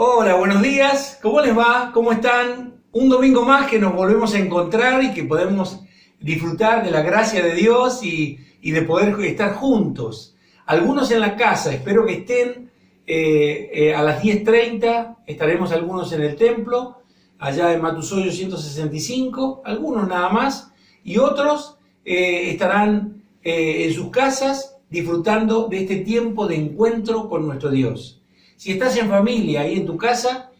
Hola, buenos días, ¿cómo les va? ¿Cómo están? Un domingo más que nos volvemos a encontrar y que podemos disfrutar de la gracia de Dios y de poder estar juntos. Algunos en la casa, espero que estén a las 10:30, estaremos algunos en el templo, allá en Matusoyo 165, algunos nada más, y otros estarán en sus casas disfrutando de este tiempo de encuentro con nuestro Dios. Si estás en familia y en tu casa,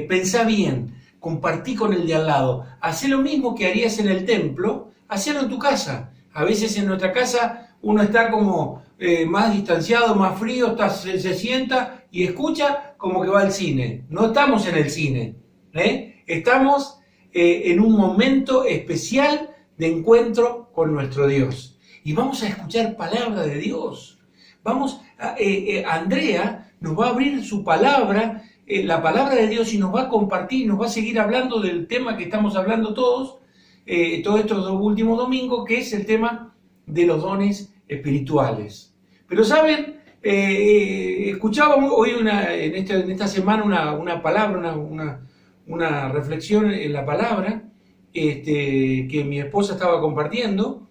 pensá bien, compartí con el de al lado. Hacé lo mismo que harías en el templo, hacelo en tu casa. A veces en nuestra casa uno está como más distanciado, más frío, se sienta y escucha como que va al cine. No estamos en el cine, estamos en un momento especial de encuentro con nuestro Dios. Y vamos a escuchar palabra de Dios. Andrea nos va a abrir su palabra, la palabra de Dios, y nos va a compartir, nos va a seguir hablando del tema que estamos hablando todos estos dos últimos domingos, que es el tema de los dones espirituales. Pero saben, escuchábamos hoy en esta semana una palabra, una reflexión en la palabra que mi esposa estaba compartiendo,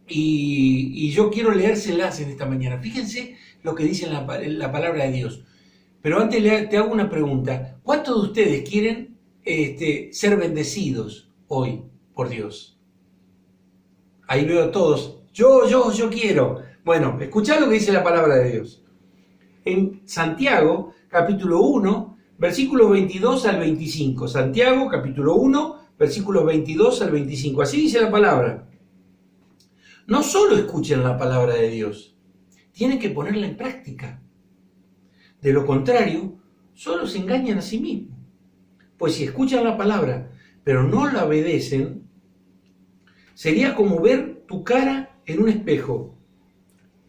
y yo quiero leérselas en esta mañana. Fíjense lo que dice la palabra de Dios. Pero antes te hago una pregunta. ¿Cuántos de ustedes quieren ser bendecidos hoy por Dios? Ahí veo a todos. Yo quiero. Bueno, escuchad lo que dice la palabra de Dios. En Santiago, capítulo 1, versículos 22 al 25. Santiago, capítulo 1, versículos 22 al 25. Así dice la palabra. No solo escuchen la palabra de Dios, tienen que ponerla en práctica. De lo contrario, solo se engañan a sí mismos. Pues si escuchan la palabra, pero no la obedecen, sería como ver tu cara en un espejo.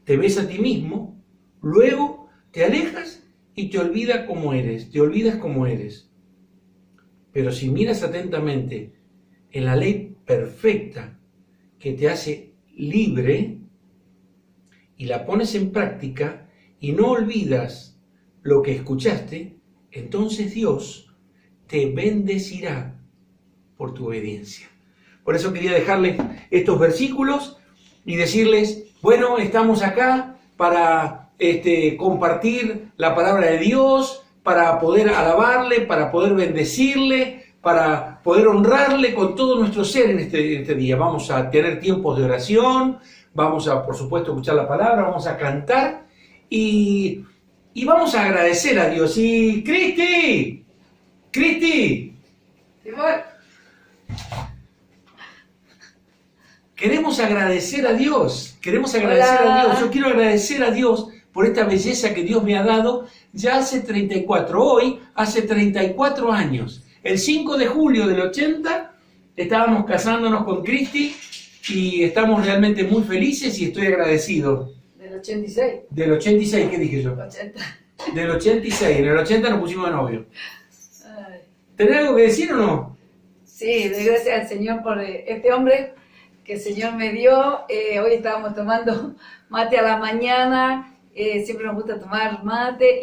Te ves a ti mismo, luego te alejas y te olvidas cómo eres. Pero si miras atentamente en la ley perfecta que te hace libre y la pones en práctica y no olvidas lo que escuchaste, entonces Dios te bendecirá por tu obediencia. Por eso quería dejarles estos versículos y decirles, bueno, estamos acá para compartir la palabra de Dios, para poder alabarle, para poder bendecirle, para poder honrarle con todo nuestro ser en este día. Vamos a tener tiempos de oración, vamos a, por supuesto, escuchar la palabra, vamos a cantar y vamos a agradecer a Dios. Y Cristi, queremos agradecer a Dios, Yo quiero agradecer a Dios por esta belleza que Dios me ha dado ya hace 34 años. El 5 de julio del 80 estábamos casándonos con Cristi y estamos realmente muy felices y estoy agradecido. ¿Del 86? Del 86, ¿qué dije yo? 80. Del 86, en el 80 nos pusimos de novio. ¿Tenés algo que decir o no? Sí, doy gracias al Señor por este hombre que el Señor me dio. Hoy estábamos tomando mate a la mañana, siempre nos gusta tomar mate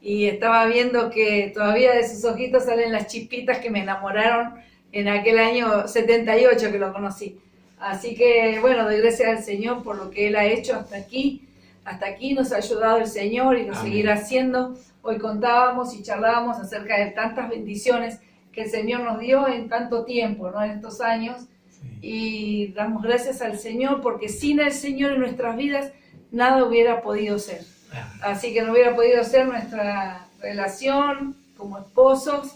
y estaba viendo que todavía de sus ojitos salen las chispitas que me enamoraron en aquel año 78 que lo conocí. Así que bueno, doy gracias al Señor por lo que Él ha hecho hasta aquí. Hasta aquí nos ha ayudado el Señor y nos Amén. seguirá haciendo. Hoy contábamos y charlábamos acerca de tantas bendiciones que el Señor nos dio en tanto tiempo, ¿no? En estos años. Sí. Y damos gracias al Señor porque sin el Señor en nuestras vidas nada hubiera podido ser. Así que no hubiera podido ser nuestra relación como esposos,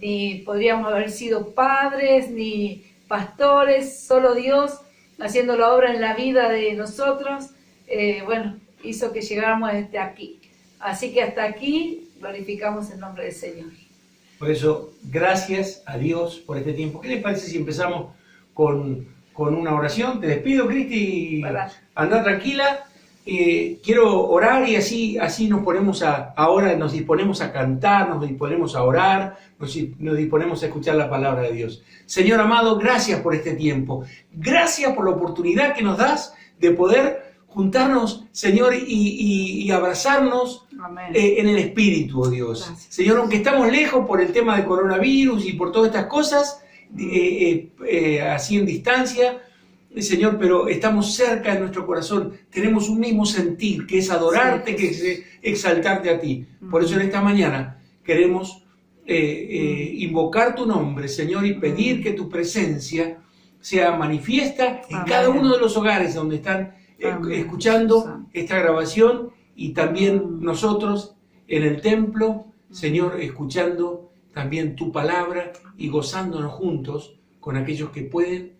ni podríamos haber sido padres, ni pastores, solo Dios haciendo la obra en la vida de nosotros, hizo que llegáramos hasta aquí. Así que hasta aquí glorificamos el nombre del Señor. Por eso, gracias a Dios por este tiempo. ¿Qué les parece si empezamos con una oración? Te despido, Cristi, anda tranquila. Quiero orar y así nos ponemos ahora nos disponemos a cantar, nos disponemos a orar, nos disponemos a escuchar la palabra de Dios. Señor amado, gracias por este tiempo. Gracias por la oportunidad que nos das de poder juntarnos, Señor, y abrazarnos Amén. en el Espíritu, oh Dios. Gracias. Señor, aunque estamos lejos por el tema de coronavirus y por todas estas cosas, así en distancia, Señor, pero estamos cerca de nuestro corazón, tenemos un mismo sentir, que es adorarte, Sí, que es exaltarte a ti. Por eso en esta mañana queremos invocar tu nombre, Señor, y pedir que tu presencia sea manifiesta en Amén. cada uno de los hogares donde están Amén. escuchando esta grabación, y también nosotros en el templo, Señor, escuchando también tu palabra y gozándonos juntos con aquellos que pueden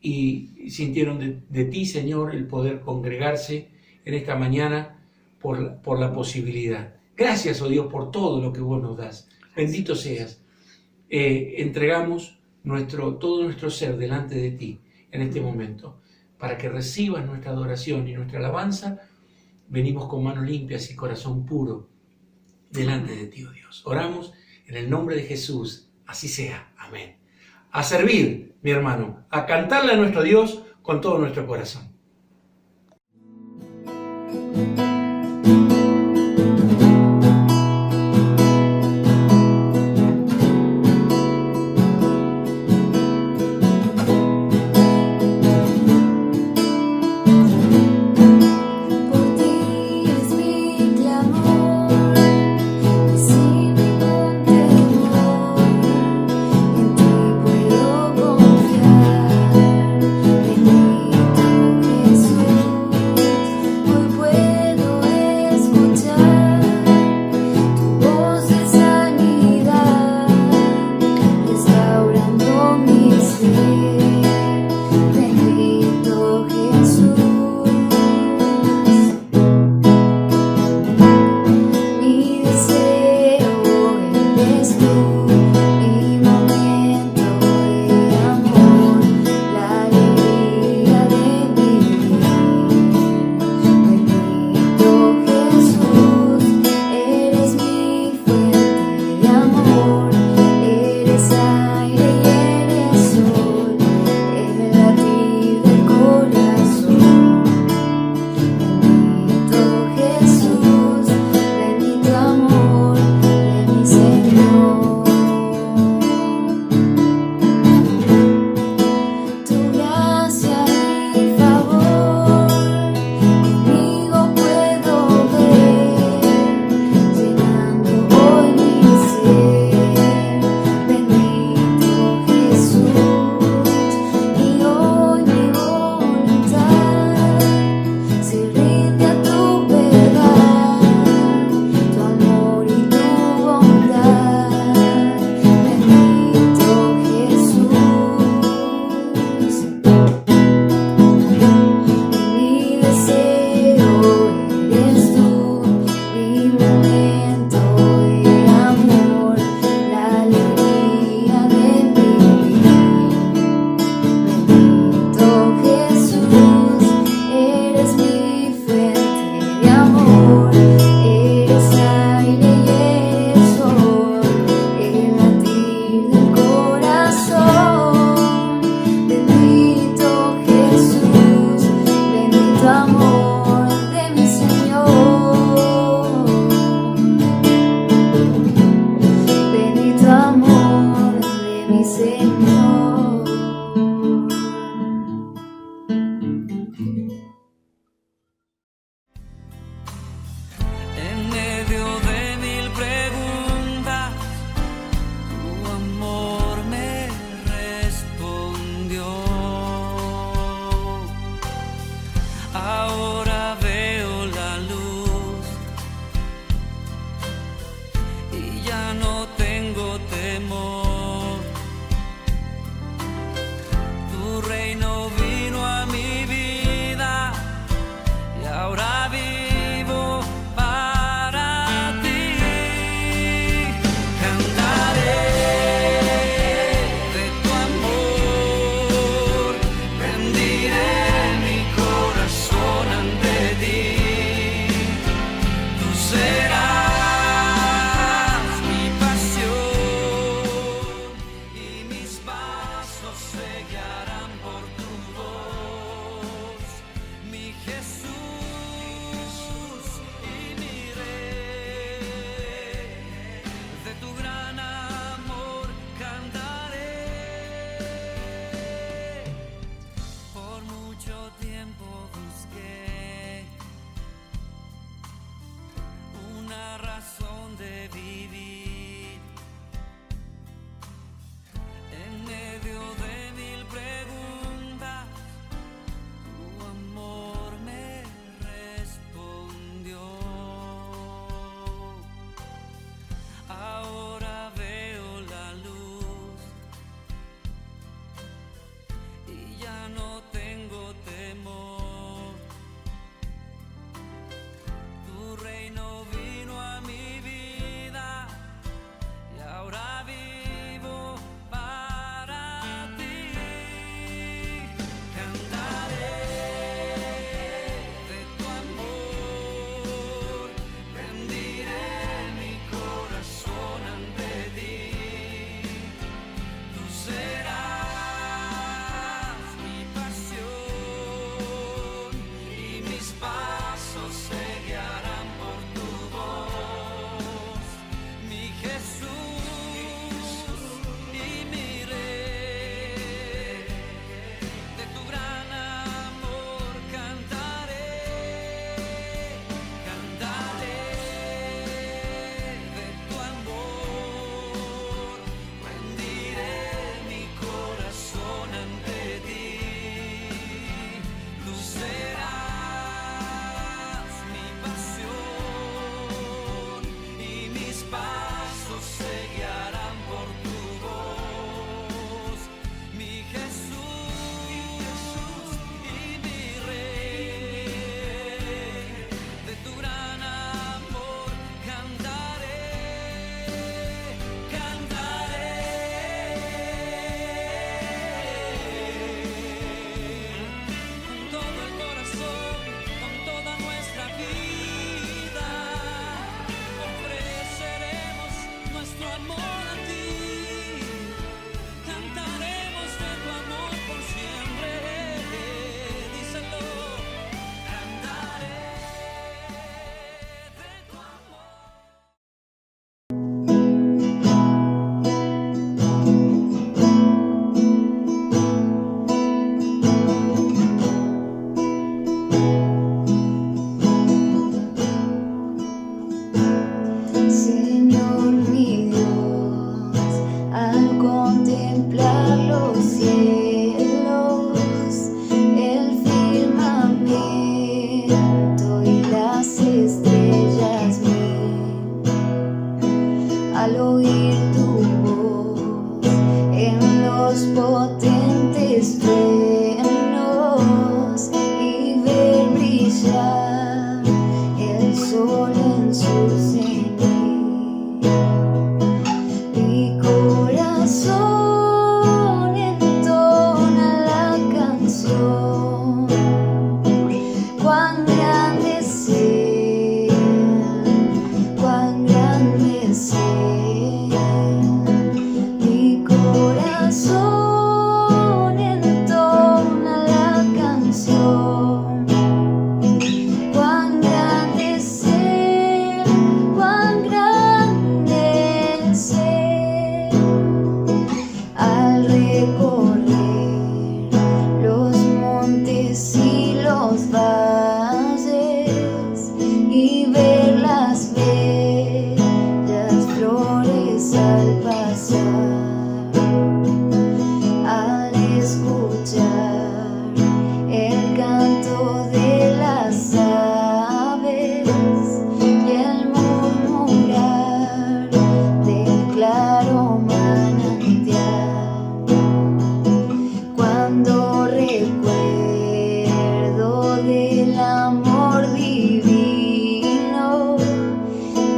y sintieron de ti, Señor, el poder congregarse en esta mañana por la posibilidad. Gracias, oh Dios, por todo lo que vos nos das. Bendito seas. Entregamos todo nuestro ser delante de ti en este momento, para que recibas nuestra adoración y nuestra alabanza. Venimos con manos limpias y corazón puro delante de ti, oh Dios. Oramos en el nombre de Jesús, así sea. Amén. A servir, mi hermano, a cantarle a nuestro Dios con todo nuestro corazón. Bendito al oír tu voz en los potentes truenos y ver brillar el sol en su cenit. Mi corazón entona la canción, cuán grande es Él, cuán grande es Él. Mi corazón entona la canción, cuán grande es Él, cuán grande es Él. Al recorrer los montes y los valles y ver las bellas flores al pasar, al escuchar el canto de las aves y el murmurar del claro manantial, cuando recuerdo del amor divino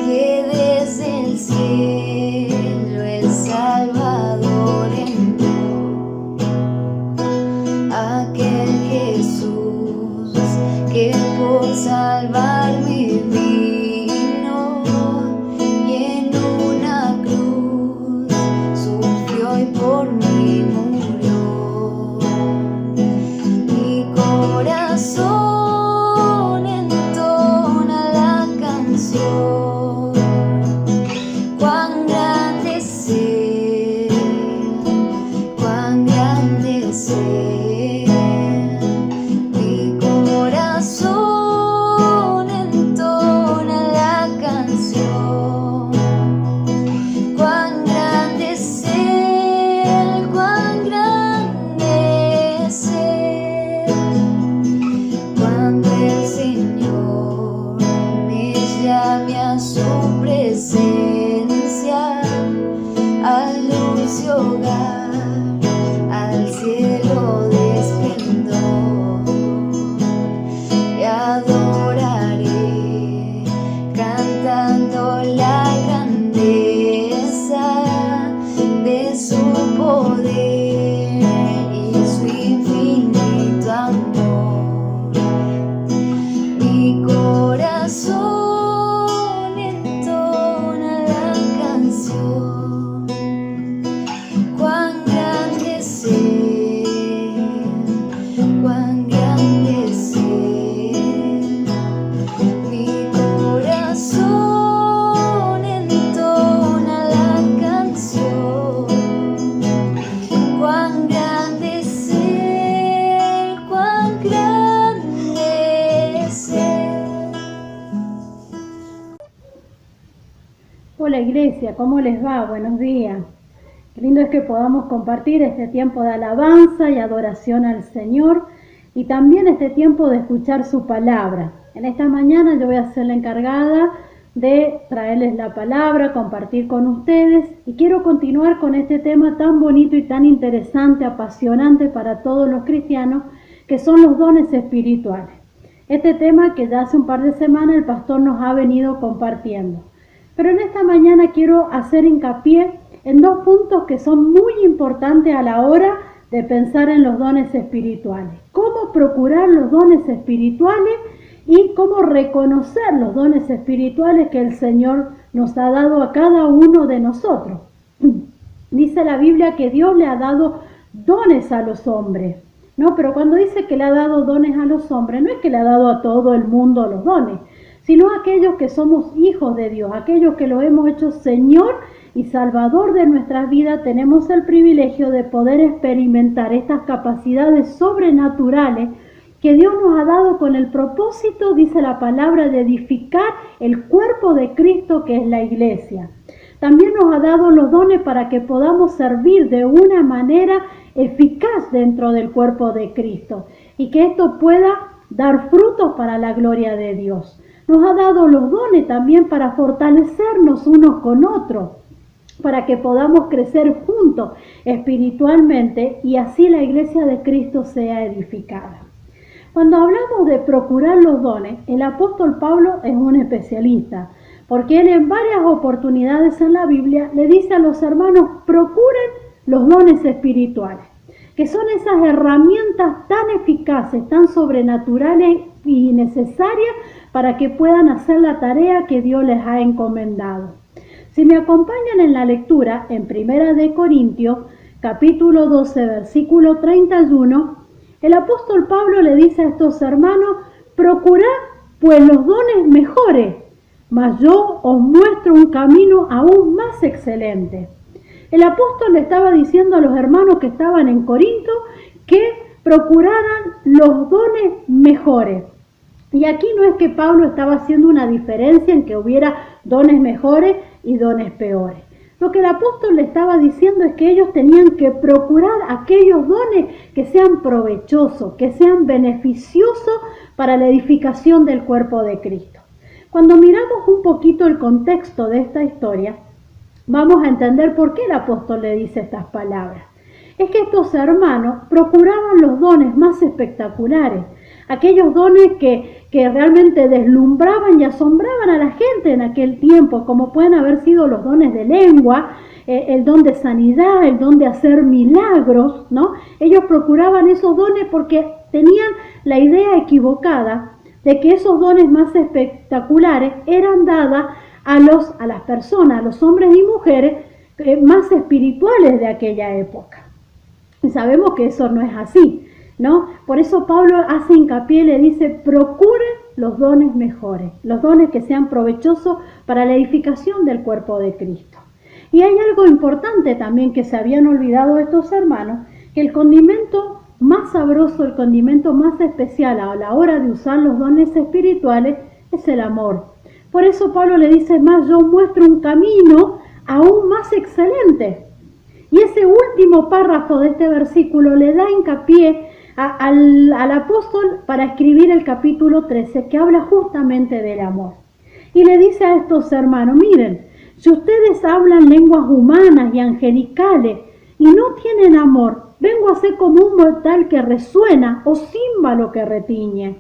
que desde el cielo el Salvador envió, aquel Jesús que por salvarme vino y en una cruz sufrió y por mí murió. Mi corazón entona la canción, cuán grande es Él, cuán grande es Él. Mi corazón entona la canción, cuán grande es Él, cuán grande es Él. Cuando el Señor me llame a su presencia, a luz y hogar, al cielo de esplendor, le adoraré cantando la grandeza de su poder y su infinito amor. Mi corazón entona la canción, cuán grande es Él, cuán grande es Él. Mi corazón entona la canción, cuán grande es Él, cuán grande es Él. Hola iglesia, ¿cómo les va? Buenos días. Qué lindo es que podamos compartir este tiempo de alabanza y adoración al Señor y también este tiempo de escuchar su palabra. En esta mañana yo voy a ser la encargada de traerles la palabra, compartir con ustedes y quiero continuar con este tema tan bonito y tan interesante, apasionante para todos los cristianos, que son los dones espirituales. Este tema que ya hace un par de semanas el pastor nos ha venido compartiendo. Pero en esta mañana quiero hacer hincapié en dos puntos que son muy importantes a la hora de pensar en los dones espirituales. Cómo procurar los dones espirituales y cómo reconocer los dones espirituales que el Señor nos ha dado a cada uno de nosotros. Dice la Biblia que Dios le ha dado dones a los hombres, ¿no? Pero cuando dice que le ha dado dones a los hombres, no es que le ha dado a todo el mundo los dones, sino a aquellos que somos hijos de Dios, aquellos que lo hemos hecho Señor y Salvador de nuestras vidas. Tenemos el privilegio de poder experimentar estas capacidades sobrenaturales que Dios nos ha dado con el propósito, dice la palabra, de edificar el cuerpo de Cristo, que es la iglesia. También nos ha dado los dones para que podamos servir de una manera eficaz dentro del cuerpo de Cristo y que esto pueda dar frutos para la gloria de Dios. Nos ha dado los dones también para fortalecernos unos con otros. para que podamos crecer juntos espiritualmente y así la iglesia de Cristo sea edificada. Cuando hablamos de procurar los dones, el apóstol Pablo es un especialista, porque él en varias oportunidades en la Biblia le dice a los hermanos: procuren los dones espirituales, que son esas herramientas tan eficaces, tan sobrenaturales y necesarias para que puedan hacer la tarea que Dios les ha encomendado. Si me acompañan en la lectura, en 1 Corintios, capítulo 12, versículo 31, el apóstol Pablo le dice a estos hermanos: procurad pues los dones mejores, mas yo os muestro un camino aún más excelente. El apóstol le estaba diciendo a los hermanos que estaban en Corinto que procuraran los dones mejores. Y aquí no es que Pablo estaba haciendo una diferencia en que hubiera dones mejores y dones peores. Lo que el apóstol le estaba diciendo es que ellos tenían que procurar aquellos dones que sean provechosos, que sean beneficiosos para la edificación del cuerpo de Cristo. Cuando miramos un poquito el contexto de esta historia, vamos a entender por qué el apóstol le dice estas palabras. Es que estos hermanos procuraban los dones más espectaculares, aquellos dones que realmente deslumbraban y asombraban a la gente en aquel tiempo, como pueden haber sido los dones de lengua, el don de sanidad, el don de hacer milagros, ¿no? Ellos procuraban esos dones porque tenían la idea equivocada de que esos dones más espectaculares eran dadas a las personas, a los hombres y mujeres más espirituales de aquella época. Y sabemos que eso no es así, ¿no? Por eso Pablo hace hincapié y le dice: procuren los dones mejores, los dones que sean provechosos para la edificación del cuerpo de Cristo. Y hay algo importante también que se habían olvidado estos hermanos, que el condimento más sabroso, el condimento más especial a la hora de usar los dones espirituales es el amor. Por eso Pablo le dice: más yo muestro un camino aún más excelente. Y ese último párrafo de este versículo le da hincapié al apóstol para escribir el capítulo 13, que habla justamente del amor. Y le dice a estos hermanos: miren, si ustedes hablan lenguas humanas y angelicales y no tienen amor, vengo a ser como un mortal que resuena o címbalo que retiñe.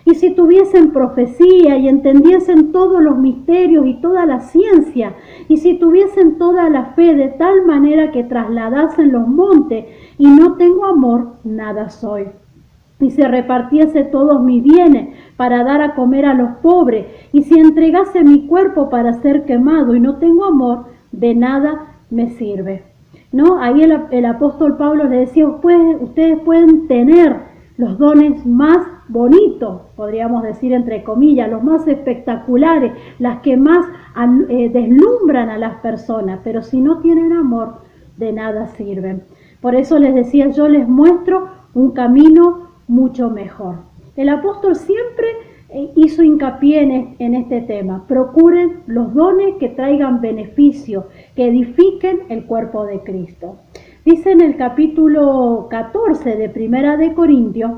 Y si tuviesen profecía y entendiesen todos los misterios y toda la ciencia, y si tuviesen toda la fe de tal manera que trasladasen los montes, y no tengo amor, nada soy. Y si repartiese todos mis bienes para dar a comer a los pobres, y si entregase mi cuerpo para ser quemado y no tengo amor, de nada me sirve. ¿No? Ahí el apóstol Pablo le decía: ustedes pueden tener los dones más bonitos, podríamos decir entre comillas, los más espectaculares, las que más deslumbran a las personas, pero si no tienen amor, de nada sirven. Por eso les decía, yo les muestro un camino mucho mejor. El apóstol siempre hizo hincapié en este tema: procuren los dones que traigan beneficio, que edifiquen el cuerpo de Cristo. Dice en el capítulo 14 de 1 Corintios,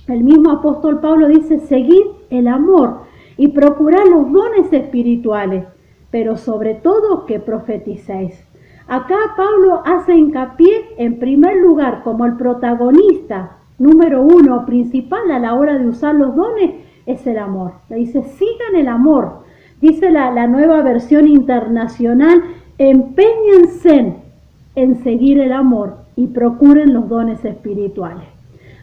el mismo apóstol Pablo dice: seguid el amor y procurad los dones espirituales, pero sobre todo que profeticéis. Acá Pablo hace hincapié en primer lugar como el protagonista número uno, principal a la hora de usar los dones, es el amor. Le dice: sigan el amor. Dice la nueva versión internacional: empeñense en seguir el amor y procuren los dones espirituales.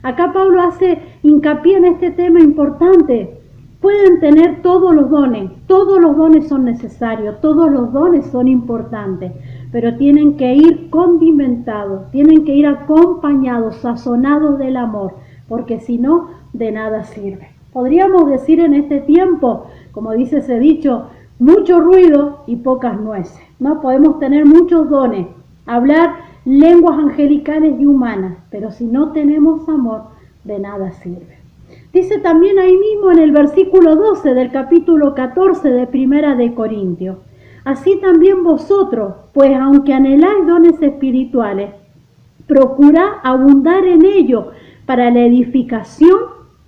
Acá Pablo hace hincapié en este tema importante. Pueden tener todos los dones son necesarios, todos los dones son importantes, pero tienen que ir condimentados, tienen que ir acompañados, sazonados del amor, porque si no, de nada sirve. Podríamos decir en este tiempo, como dice ese dicho, mucho ruido y pocas nueces, ¿no? Podemos tener muchos dones, hablar lenguas angelicales y humanas, pero si no tenemos amor, de nada sirve. Dice también ahí mismo en el versículo 12 del capítulo 14 de 1 Corintios: así también vosotros, pues aunque anheláis dones espirituales, procurad abundar en ellos para la edificación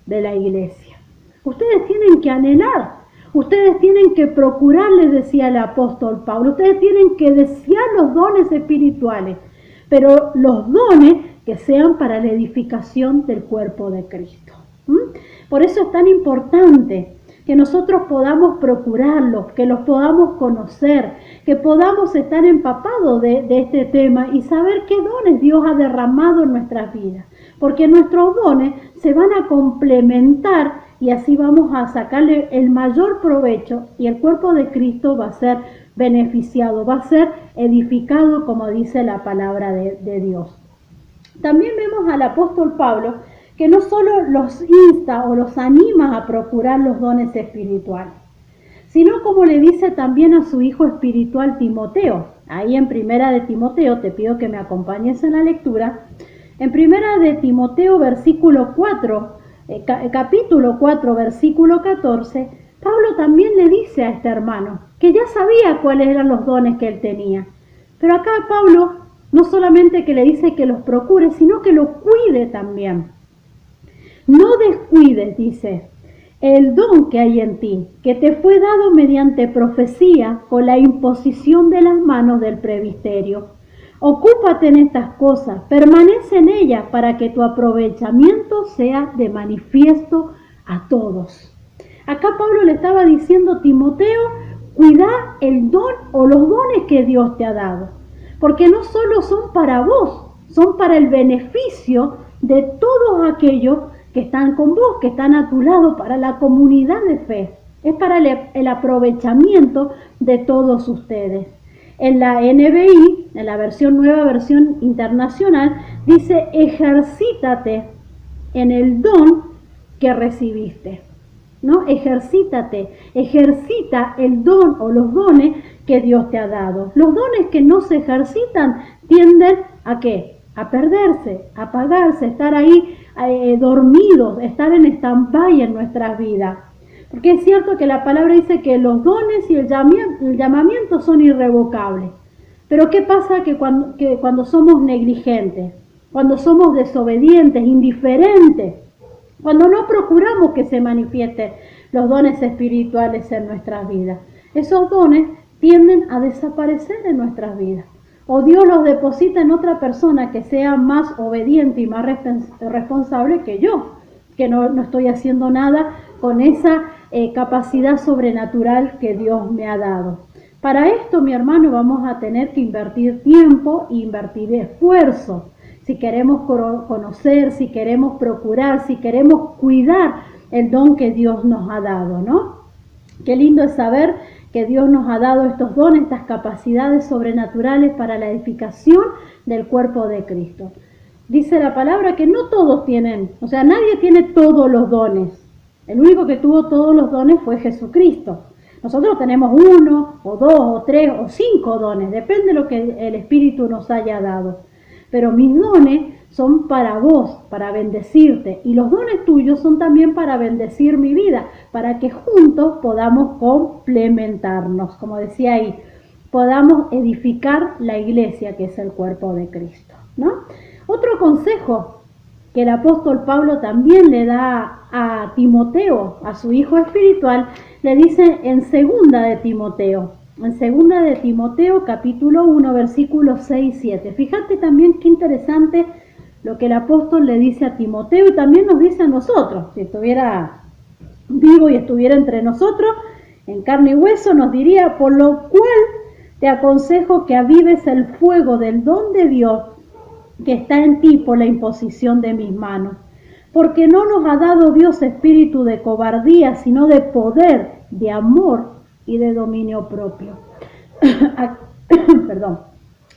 de la iglesia. Ustedes tienen que anhelar, Ustedes tienen que procurar, les decía el apóstol Pablo, ustedes tienen que desear los dones espirituales, pero los dones que sean para la edificación del cuerpo de Cristo. Por eso es tan importante que nosotros podamos procurarlos, que los podamos conocer, que podamos estar empapados de este tema y saber qué dones Dios ha derramado en nuestras vidas, porque nuestros dones se van a complementar y así vamos a sacarle el mayor provecho y el cuerpo de Cristo va a ser beneficiado, va a ser edificado, como dice la palabra de Dios. También vemos al apóstol Pablo que no solo los insta o los anima a procurar los dones espirituales, sino como le dice también a su hijo espiritual Timoteo. Ahí en Primera de Timoteo, te pido que me acompañes en la lectura, en Primera de Timoteo versículo 4, capítulo 4, versículo 14, Pablo también le dice a este hermano que ya sabía cuáles eran los dones que él tenía. Pero acá Pablo no solamente que le dice que los procure, sino que los cuide también. No descuides, dice, el don que hay en ti, que te fue dado mediante profecía con la imposición de las manos del presbiterio. Ocúpate en estas cosas, permanece en ellas para que tu aprovechamiento sea de manifiesto a todos. Acá Pablo le estaba diciendo a Timoteo, cuida el don o los dones que Dios te ha dado, porque no solo son para vos, son para el beneficio de todos aquellos que están con vos, que están a tu lado, para la comunidad de fe. Es para el aprovechamiento de todos ustedes. En la NBI, en la nueva versión internacional, dice, ejercítate en el don que recibiste. ¿No? Ejercítate, ejercita el don o los dones que Dios te ha dado. Los dones que no se ejercitan tienden a ¿qué? A perderse, a apagarse, estar ahí dormidos, estar en stand-by en nuestras vidas. Porque es cierto que la palabra dice que los dones y el llamamiento son irrevocables. Pero ¿qué pasa que cuando somos negligentes, cuando somos desobedientes, indiferentes, cuando no procuramos que se manifiesten los dones espirituales en nuestras vidas? Esos dones tienden a desaparecer en nuestras vidas. O Dios los deposita en otra persona que sea más obediente y más responsable que yo, que no estoy haciendo nada con esa capacidad sobrenatural que Dios me ha dado. Para esto, mi hermano, vamos a tener que invertir tiempo e invertir esfuerzo. Si queremos conocer, si queremos procurar, si queremos cuidar el don que Dios nos ha dado, ¿no? Qué lindo es saber que Dios nos ha dado estos dones, estas capacidades sobrenaturales para la edificación del cuerpo de Cristo. Dice la palabra que no todos tienen, o sea, nadie tiene todos los dones. El único que tuvo todos los dones fue Jesucristo. Nosotros tenemos 1, o 2, o 3, o 5 dones, depende de lo que el Espíritu nos haya dado. Pero mis dones son para vos, para bendecirte, y los dones tuyos son también para bendecir mi vida, para que juntos podamos complementarnos, como decía ahí, podamos edificar la iglesia que es el cuerpo de Cristo, ¿no? Otro consejo que el apóstol Pablo también le da a Timoteo, a su hijo espiritual, le dice en segunda de Timoteo, capítulo 1, versículos 6 y 7. Fíjate también qué interesante lo que el apóstol le dice a Timoteo y también nos dice a nosotros. Si estuviera vivo y estuviera entre nosotros, en carne y hueso, nos diría, por lo cual te aconsejo que avives el fuego del don de Dios que está en ti por la imposición de mis manos. Porque no nos ha dado Dios espíritu de cobardía, sino de poder, de amor y de dominio propio. Perdón.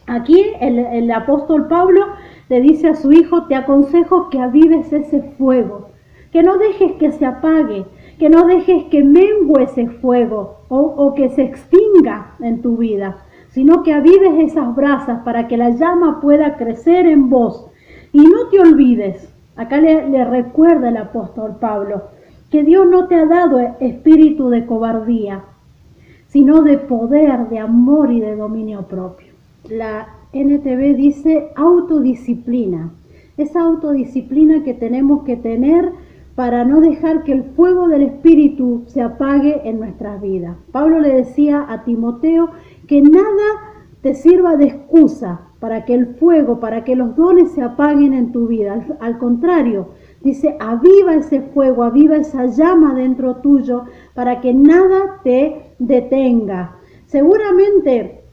Aquí el apóstol Pablo le dice a su hijo, te aconsejo que avives ese fuego, que no dejes que se apague, que no dejes que mengue ese fuego o que se extinga en tu vida, sino que avives esas brasas para que la llama pueda crecer en vos. Y no te olvides, acá le recuerda el apóstol Pablo, que Dios no te ha dado espíritu de cobardía, sino de poder, de amor y de dominio propio. La NTV dice autodisciplina. Esa autodisciplina que tenemos que tener para no dejar que el fuego del Espíritu se apague en nuestras vidas. Pablo le decía a Timoteo que nada te sirva de excusa para que el fuego, para que los dones se apaguen en tu vida. Al contrario, dice, aviva ese fuego, aviva esa llama dentro tuyo para que nada te detenga. Seguramente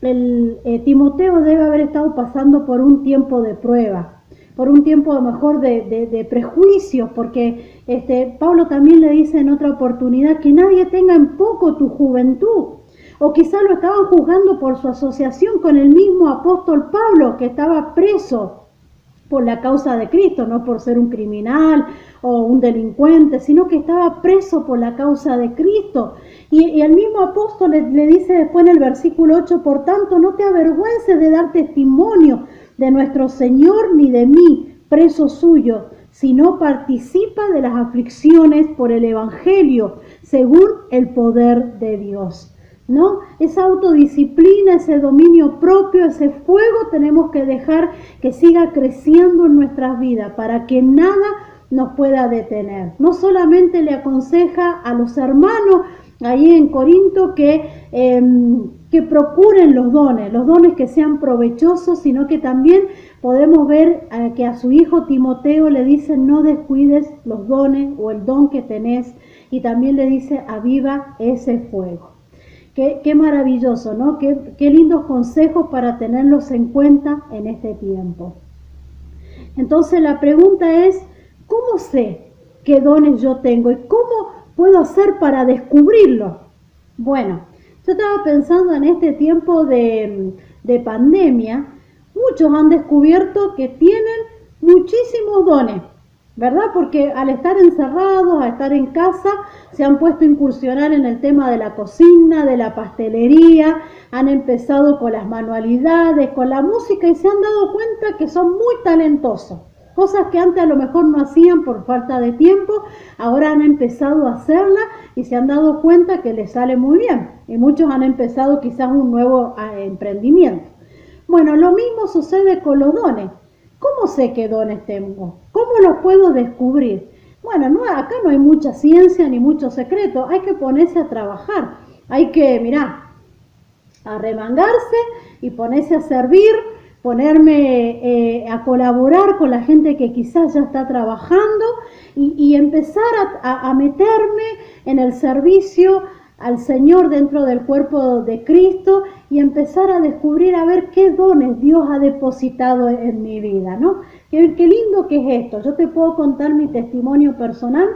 Timoteo debe haber estado pasando por un tiempo de prueba, por un tiempo a lo mejor de prejuicios, porque Pablo también le dice en otra oportunidad que nadie tenga en poco tu juventud. O quizá lo estaban juzgando por su asociación con el mismo apóstol Pablo, que estaba preso por la causa de Cristo, no por ser un criminal o un delincuente, sino que estaba preso por la causa de Cristo. Y el mismo apóstol le dice después en el versículo 8, por tanto, no te avergüences de dar testimonio de nuestro Señor ni de mí, preso suyo, sino participa de las aflicciones por el Evangelio, según el poder de Dios. ¿No? Esa autodisciplina, ese dominio propio, ese fuego tenemos que dejar que siga creciendo en nuestras vidas para que nada nos pueda detener. No solamente le aconseja a los hermanos ahí en Corinto que procuren los dones que sean provechosos, sino que también podemos ver que a su hijo Timoteo le dice no descuides los dones o el don que tenés, y también le dice aviva ese fuego. Qué maravilloso, ¿no? Qué lindos consejos para tenerlos en cuenta en este tiempo. Entonces la pregunta es, ¿cómo sé qué dones yo tengo y cómo puedo hacer para descubrirlos? Bueno, yo estaba pensando en este tiempo de pandemia, muchos han descubierto que tienen muchísimos dones, ¿verdad? Porque al estar encerrados, al estar en casa, se han puesto a incursionar en el tema de la cocina, de la pastelería, han empezado con las manualidades, con la música y se han dado cuenta que son muy talentosos. Cosas que antes a lo mejor no hacían por falta de tiempo, ahora han empezado a hacerlas y se han dado cuenta que les sale muy bien. Y muchos han empezado quizás un nuevo emprendimiento. Bueno, lo mismo sucede con los dones. ¿Cómo sé qué dones tengo? ¿Cómo los puedo descubrir? Bueno, acá no hay mucha ciencia ni mucho secreto, hay que ponerse a trabajar, hay que, arremangarse y ponerse a servir, ponerme a colaborar con la gente que quizás ya está trabajando y empezar a meterme en el servicio al Señor dentro del cuerpo de Cristo y empezar a descubrir a ver qué dones Dios ha depositado en mi vida, ¿no? Qué lindo que es esto. Yo te puedo contar mi testimonio personal.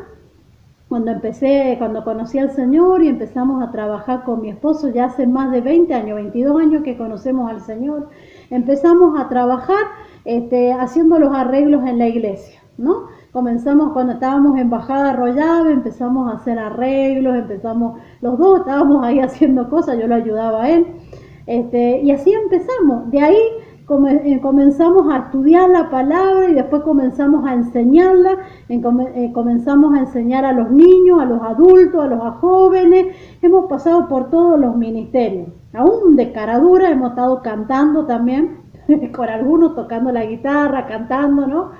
Cuando conocí al Señor y empezamos a trabajar con mi esposo, ya hace más de 20 años, 22 años que conocemos al Señor, empezamos a trabajar haciendo los arreglos en la iglesia, ¿no? Comenzamos cuando estábamos en Bajada Arroyave, empezamos a hacer arreglos, los dos estábamos ahí haciendo cosas, yo lo ayudaba a él, y así empezamos. De ahí comenzamos a estudiar la palabra y después comenzamos a enseñarla, comenzamos a enseñar a los niños, a los adultos, a los jóvenes. Hemos pasado por todos los ministerios, aún de cara dura hemos estado cantando también, con algunos tocando la guitarra, cantando, ¿no?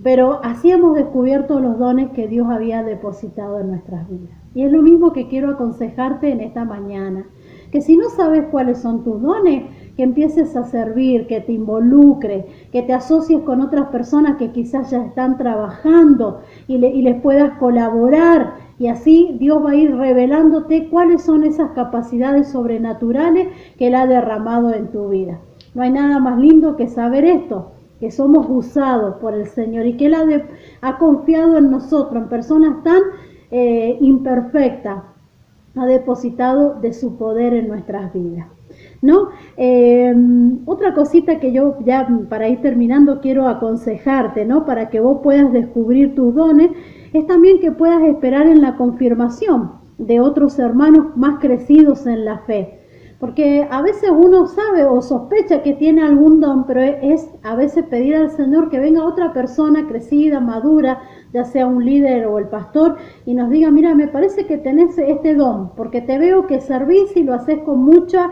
Pero así hemos descubierto los dones que Dios había depositado en nuestras vidas. Y es lo mismo que quiero aconsejarte en esta mañana, que si no sabes cuáles son tus dones, que empieces a servir, que te involucres, que te asocies con otras personas que quizás ya están trabajando y les puedas colaborar. Y así Dios va a ir revelándote cuáles son esas capacidades sobrenaturales que Él ha derramado en tu vida. No hay nada más lindo que saber esto, que somos usados por el Señor y que Él ha confiado en nosotros, en personas tan imperfectas, ha depositado de su poder en nuestras vidas, ¿no? Otra cosita que yo ya para ir terminando quiero aconsejarte, ¿no? Para que vos puedas descubrir tus dones, es también que puedas esperar en la confirmación de otros hermanos más crecidos en la fe. Porque a veces uno sabe o sospecha que tiene algún don, pero es a veces pedir al Señor que venga otra persona crecida, madura, ya sea un líder o el pastor, y nos diga, mira, me parece que tenés este don, porque te veo que servís y lo haces con mucha,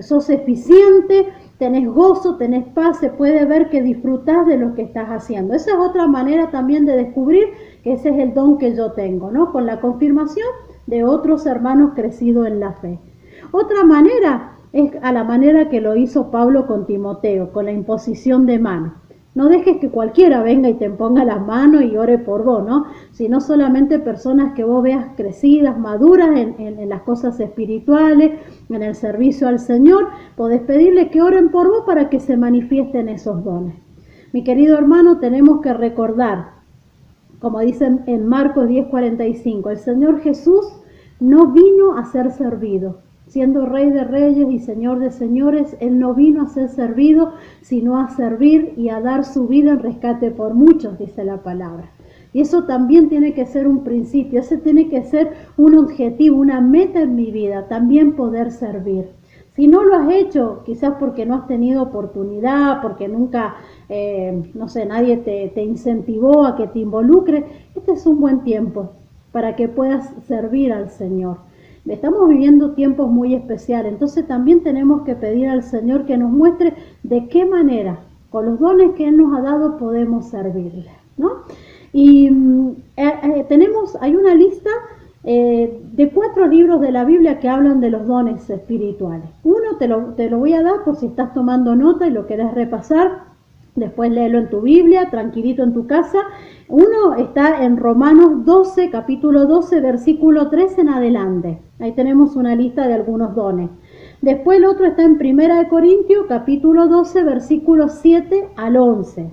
sos eficiente, tenés gozo, tenés paz, se puede ver que disfrutás de lo que estás haciendo. Esa es otra manera también de descubrir que ese es el don que yo tengo, ¿no? Con la confirmación de otros hermanos crecidos en la fe. Otra manera es a la manera que lo hizo Pablo con Timoteo, con la imposición de manos. No dejes que cualquiera venga y te ponga las manos y ore por vos, ¿no? Sino solamente personas que vos veas crecidas, maduras en las cosas espirituales, en el servicio al Señor. Podés pedirle que oren por vos para que se manifiesten esos dones. Mi querido hermano, tenemos que recordar, como dicen en Marcos 10:45, el Señor Jesús no vino a ser servido. Siendo Rey de Reyes y Señor de Señores, Él no vino a ser servido, sino a servir y a dar su vida en rescate por muchos, dice la palabra. Y eso también tiene que ser un principio, ese tiene que ser un objetivo, una meta en mi vida, también poder servir. Si no lo has hecho, quizás porque no has tenido oportunidad, porque nunca, nadie te incentivó a que te involucres, este es un buen tiempo para que puedas servir al Señor. Estamos viviendo tiempos muy especiales, entonces también tenemos que pedir al Señor que nos muestre de qué manera, con los dones que Él nos ha dado, podemos servirle, ¿no? Y hay una lista de 4 libros de la Biblia que hablan de los dones espirituales. Uno te lo voy a dar por si estás tomando nota y lo querés repasar. Después léelo en tu Biblia, tranquilito en tu casa. Uno está en Romanos 12, capítulo 12, versículo 3 en adelante. Ahí tenemos una lista de algunos dones. Después el otro está en 1 Corintios, capítulo 12, versículos 7 al 11.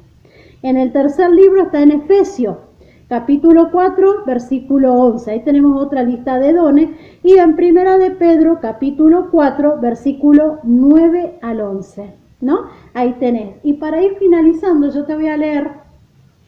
En el tercer libro está en Efesios, capítulo 4, versículo 11. Ahí tenemos otra lista de dones. Y en 1 de Pedro, capítulo 4, versículo 9 al 11. ¿No? Ahí tenés. Y para ir finalizando, yo te voy a leer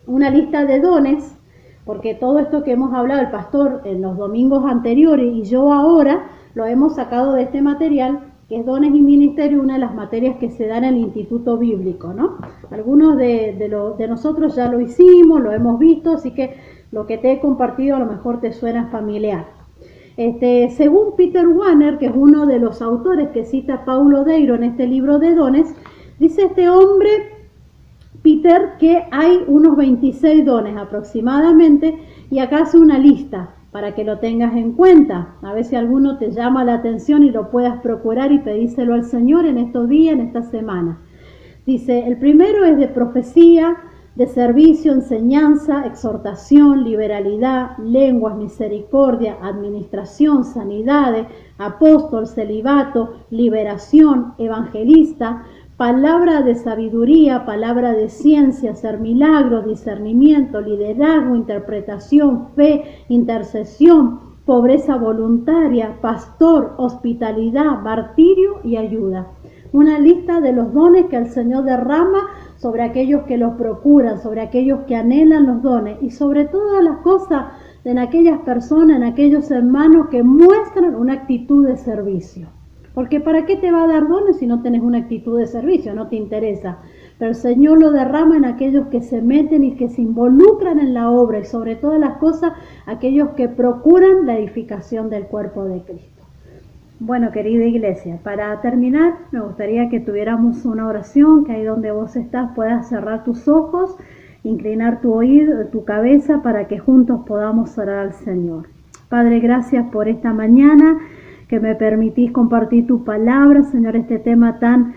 una lista de dones, porque todo esto que hemos hablado el pastor en los domingos anteriores y yo ahora lo hemos sacado de este material, que es Dones y Ministerio, una de las materias que se dan en el Instituto Bíblico, ¿no? Algunos de nosotros ya lo hicimos, lo hemos visto, así que lo que te he compartido a lo mejor te suena familiar. Según Peter Warner, que es uno de los autores que cita Paulo Deiro en este libro de dones, dice este hombre, Peter, que hay unos 26 dones aproximadamente, y acá hace una lista para que lo tengas en cuenta. A ver si alguno te llama la atención y lo puedas procurar y pedírselo al Señor en estos días, en esta semana. Dice, el primero es de profecía, de servicio, enseñanza, exhortación, liberalidad, lenguas, misericordia, administración, sanidades, apóstol, celibato, liberación, evangelista, palabra de sabiduría, palabra de ciencia, hacer milagros, discernimiento, liderazgo, interpretación, fe, intercesión, pobreza voluntaria, pastor, hospitalidad, martirio y ayuda. Una lista de los dones que el Señor derrama sobre aquellos que los procuran, sobre aquellos que anhelan los dones y sobre todas las cosas en aquellas personas, en aquellos hermanos que muestran una actitud de servicio. Porque ¿para qué te va a dar dones si no tenés una actitud de servicio? No te interesa. Pero el Señor lo derrama en aquellos que se meten y que se involucran en la obra y sobre todas las cosas aquellos que procuran la edificación del cuerpo de Cristo. Bueno, querida iglesia, para terminar me gustaría que tuviéramos una oración, que ahí donde vos estás puedas cerrar tus ojos, inclinar tu oído, tu cabeza para que juntos podamos orar al Señor. Padre, gracias por esta mañana que me permitís compartir tu palabra, Señor, este tema tan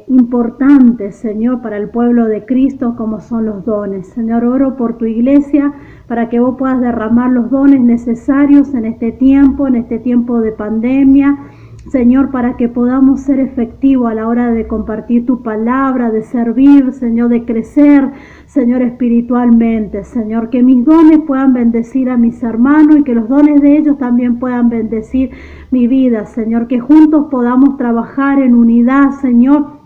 importante, Señor, para el pueblo de Cristo como son los dones. Señor, oro por tu iglesia para que vos puedas derramar los dones necesarios en este tiempo de pandemia, Señor, para que podamos ser efectivos a la hora de compartir tu palabra, de servir, Señor, de crecer, Señor, espiritualmente, Señor, que mis dones puedan bendecir a mis hermanos y que los dones de ellos también puedan bendecir mi vida, Señor, que juntos podamos trabajar en unidad, Señor,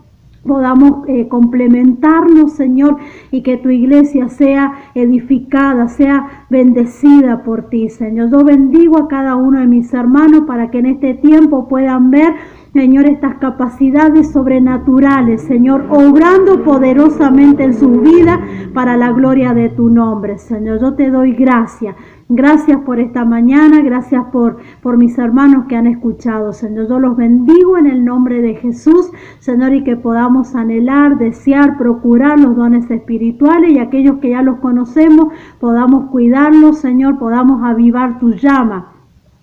podamos complementarnos, Señor, y que tu iglesia sea edificada, sea bendecida por ti, Señor. Yo bendigo a cada uno de mis hermanos para que en este tiempo puedan ver, Señor, estas capacidades sobrenaturales, Señor, obrando poderosamente en su vida para la gloria de tu nombre, Señor. Yo te doy gracias. Gracias por esta mañana, gracias por mis hermanos que han escuchado, Señor. Yo los bendigo en el nombre de Jesús, Señor, y que podamos anhelar, desear, procurar los dones espirituales, y aquellos que ya los conocemos, podamos cuidarlos, Señor, podamos avivar tu llama,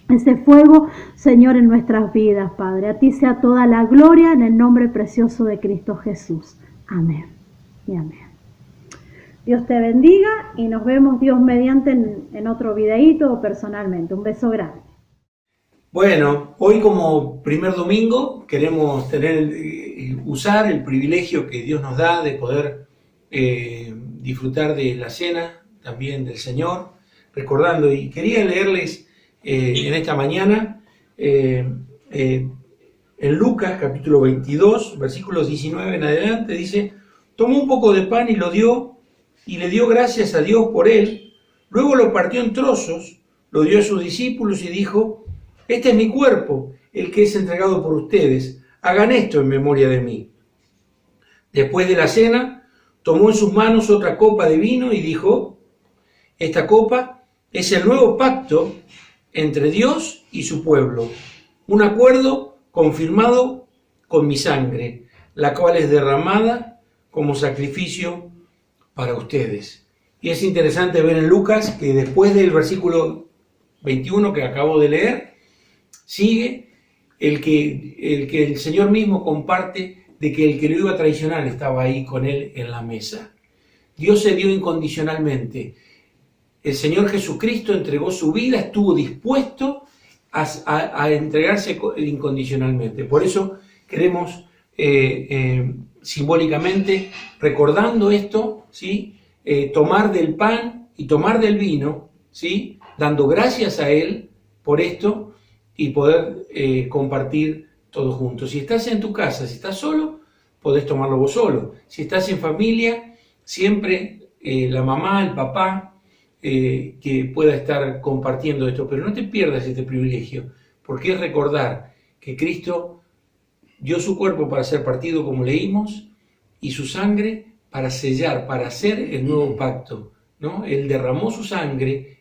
ese fuego, Señor, en nuestras vidas, Padre. A ti sea toda la gloria en el nombre precioso de Cristo Jesús. Amén y amén. Dios te bendiga y nos vemos, Dios mediante, en otro videíto o personalmente. Un beso grande. Bueno, hoy como primer domingo queremos usar el privilegio que Dios nos da de poder disfrutar de la cena también del Señor, recordando, y quería leerles en esta mañana en Lucas capítulo 22, versículos 19 en adelante, dice: tomó un poco de pan y lo dio, y le dio gracias a Dios por él, luego lo partió en trozos, lo dio a sus discípulos y dijo: este es mi cuerpo, el que es entregado por ustedes, hagan esto en memoria de mí. Después de la cena, tomó en sus manos otra copa de vino y dijo: esta copa es el nuevo pacto entre Dios y su pueblo, un acuerdo confirmado con mi sangre, la cual es derramada como sacrificio para ustedes. Y es interesante ver en Lucas que después del versículo 21 que acabo de leer, sigue el que el Señor mismo comparte de que el que lo iba a traicionar estaba ahí con él en la mesa. Dios se dio incondicionalmente. El Señor Jesucristo entregó su vida, estuvo dispuesto a entregarse incondicionalmente. Por eso queremos simbólicamente, recordando esto, ¿sí? Tomar del pan y tomar del vino, ¿sí? Dando gracias a Él por esto y poder compartir todos juntos. Si estás en tu casa, si estás solo, podés tomarlo vos solo. Si estás en familia, siempre la mamá, el papá, que pueda estar compartiendo esto, pero no te pierdas este privilegio, porque es recordar que Cristo dio su cuerpo para ser partido, como leímos, y su sangre para sellar, para hacer el nuevo pacto, ¿no? Él derramó su sangre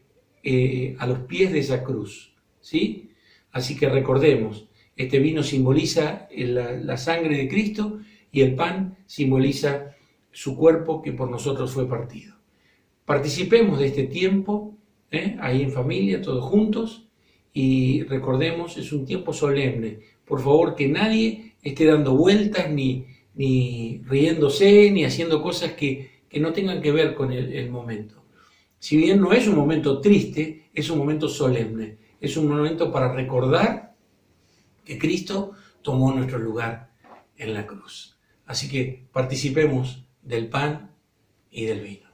a los pies de esa cruz, ¿sí? Así que recordemos, este vino simboliza la sangre de Cristo y el pan simboliza su cuerpo que por nosotros fue partido. Participemos de este tiempo, ahí en familia, todos juntos, y recordemos, es un tiempo solemne. Por favor, que nadie esté dando vueltas, ni riéndose, ni haciendo cosas que no tengan que ver con el momento. Si bien no es un momento triste, es un momento solemne. Es un momento para recordar que Cristo tomó nuestro lugar en la cruz. Así que participemos del pan y del vino.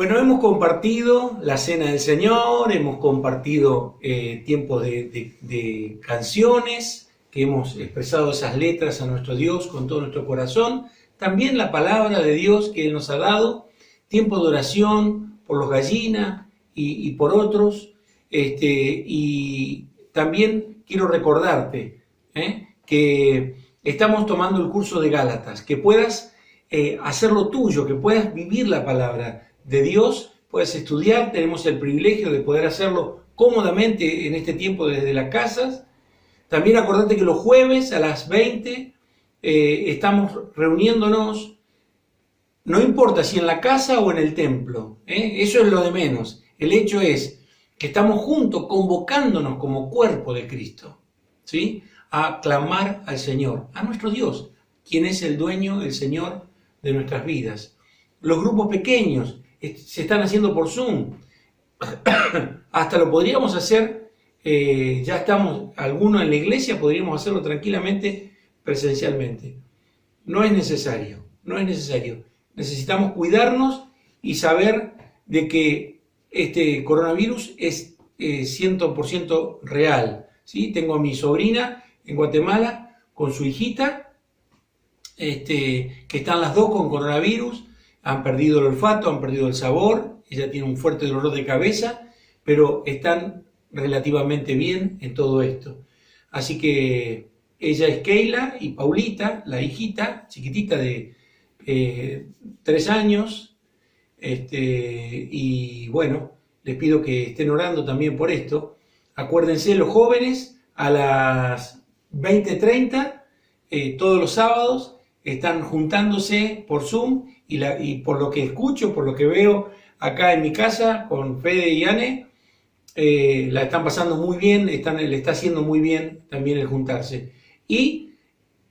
Bueno, hemos compartido la Cena del Señor, hemos compartido tiempos de canciones, que hemos expresado esas letras a nuestro Dios con todo nuestro corazón. También la palabra de Dios que Él nos ha dado, tiempo de oración por los gallinas y por otros. Y también quiero recordarte que estamos tomando el curso de Gálatas, que puedas hacerlo tuyo, que puedas vivir la palabra de Dios, puedes estudiar. Tenemos el privilegio de poder hacerlo cómodamente en este tiempo desde las casas. También acordate que los jueves a las 20 estamos reuniéndonos, no importa si en la casa o en el templo, eso es lo de menos. El hecho es que estamos juntos convocándonos como cuerpo de Cristo, ¿sí? A clamar al Señor, a nuestro Dios, quien es el dueño, el Señor de nuestras vidas. Los grupos pequeños se están haciendo por Zoom. Hasta lo podríamos hacer, ya estamos, algunos en la iglesia podríamos hacerlo tranquilamente presencialmente. No es necesario. Necesitamos cuidarnos y saber de que este coronavirus es 100% real, ¿sí? Tengo a mi sobrina en Guatemala con su hijita, que están las dos con coronavirus. Han perdido el olfato, han perdido el sabor, ella tiene un fuerte dolor de cabeza, pero están relativamente bien en todo esto. Así que ella es Keila y Paulita, la hijita chiquitita de 3 años, y bueno, les pido que estén orando también por esto. Acuérdense, los jóvenes a las 20:30, todos los sábados, están juntándose por Zoom y por lo que escucho, por lo que veo acá en mi casa con Fede y Anne, la están pasando muy bien, le está haciendo muy bien también el juntarse. Y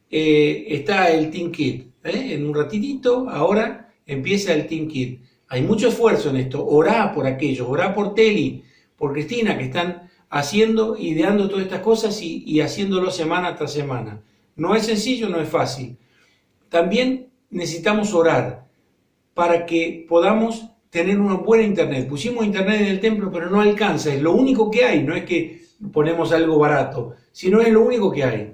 está el Team Kid, en un ratitito, ahora empieza el Team Kid. Hay mucho esfuerzo en esto, orá por aquellos, orá por Teli, por Cristina, que están haciendo, ideando todas estas cosas y haciéndolo semana tras semana. No es sencillo, no es fácil. También necesitamos orar para que podamos tener una buena internet. Pusimos internet en el templo, pero no alcanza, es lo único que hay, no es que ponemos algo barato, sino es lo único que hay.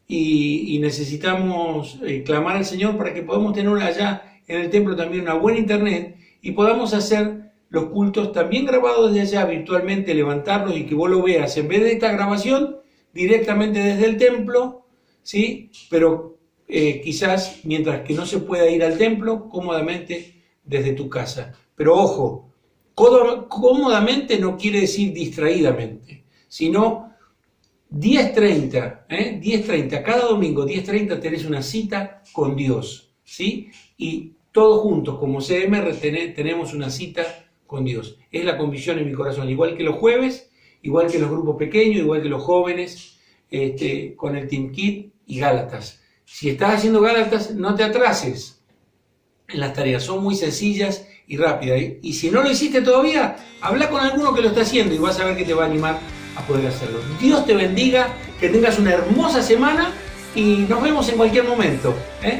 Y necesitamos clamar al Señor para que podamos tener allá en el templo también una buena internet y podamos hacer los cultos también grabados desde allá virtualmente, levantarlos y que vos lo veas en vez de esta grabación directamente desde el templo, ¿sí? Pero quizás mientras que no se pueda ir al templo, cómodamente desde tu casa. Pero ojo, cómodamente no quiere decir distraídamente, sino 10:30, 10:30, cada domingo 10:30 tenés una cita con Dios, ¿sí? Y todos juntos como CMR tenemos una cita con Dios. Es la convicción en mi corazón, igual que los jueves, igual que los grupos pequeños, igual que los jóvenes, con el Team Kid y Gálatas. Si estás haciendo Gálatas, no te atrases en las tareas, son muy sencillas y rápidas. Y si no lo hiciste todavía, habla con alguno que lo está haciendo y vas a ver que te va a animar a poder hacerlo. Dios te bendiga, que tengas una hermosa semana y nos vemos en cualquier momento.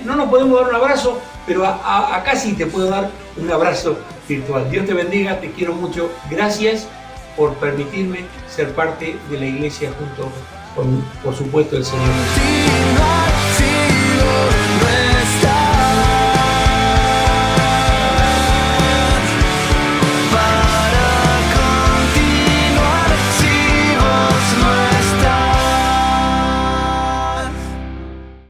No nos podemos dar un abrazo, pero acá sí te puedo dar un abrazo virtual. Dios te bendiga, te quiero mucho. Gracias por permitirme ser parte de la iglesia junto con, por supuesto, el Señor.